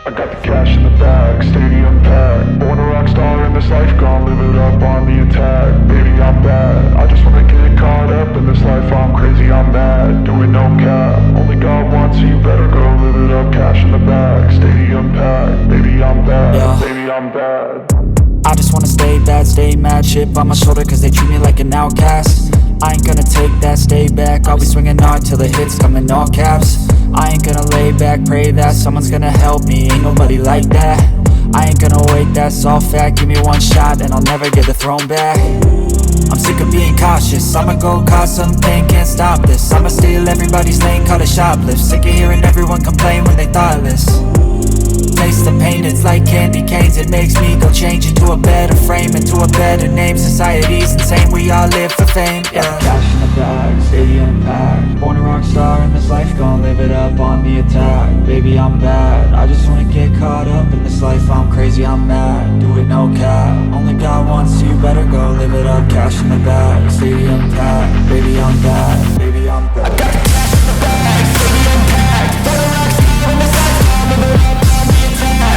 I got the cash in the bag, stadium packed. Born a rock star in this life, gon' live it up on the attack. Baby, I'm bad, I just wanna get caught up in this life. I'm crazy, I'm mad, doing no cap. Only God wants you, better go live it up. Cash in the bag, stadium packed. Baby, I'm bad, yeah. Baby, I'm bad. I just wanna stay bad, stay mad. Chip on my shoulder cause they treat me like an outcast. I ain't gonna take that, stay back. I'll be swinging hard till the hits come in all caps. I ain't gonna lay back, pray that someone's gonna help me. Ain't nobody like that. I ain't gonna wait, that's all fact. Give me one shot and I'll never get the throne back. I'm sick of being cautious. I'ma go cause something, can't stop this. I'ma steal everybody's lane, call it shoplift. Sick of hearing everyone complain when they thoughtless. Taste the pain, it's like candy canes. It makes me go change into a better frame, into a better name. Society's insane, we all live for fame, yeah. Cash in the bag, stadium packed. Born a rock star in this life, gon' live it up on the attack. Baby, I'm bad, I just wanna get caught up in this life. I'm crazy, I'm mad, do it no cap. Only God wants you, better go live it up. Cash in the bag, stadium packed. Baby, I'm bad, baby, I'm bad. I got the cash in the bag, stadium packed. Born a rock star in this life, gon' live it up.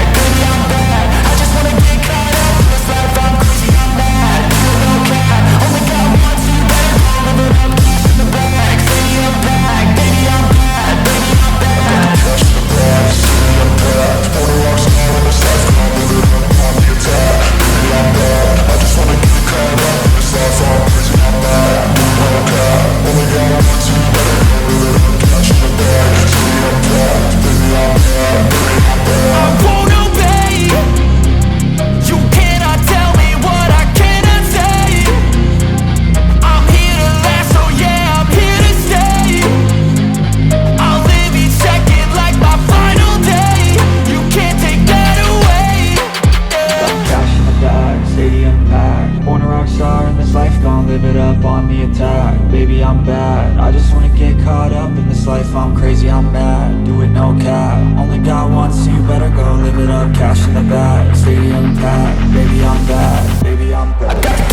Baby, I'm bad, I just wanna get caught up in this life. I'm crazy, I'm mad, do it no cap. Only God wants you, better go live it up. Cash in the bag, stadium packed. Baby, I'm bad, baby, I'm bad. Cash in the bag, stadium packed. Born a rock star in this life, gon' live it up on the attack. Baby, I'm bad, I just wanna get caught up in this life. I'm crazy, I'm mad, do it no cap. Only God wants you, better go live it up. Cash in the bag, stadium packed. Baby, I'm bad, baby, I'm bad. I won't obey. You cannot tell me what I cannot say. I'm here to last, so yeah, I'm here to stay. I'll live each second like my final day. You can't take that away, yeah. Cash in the bag, stadium packed. Born a rock star in this life, gon' live it up on the attack. Baby, I'm bad, I just wanna get caught up in this life. I'm crazy, I'm mad, do it no cap. Only God wants you, better go live it up. Cash in the bag, stadium packed. Baby, I'm bad, baby, I'm bad.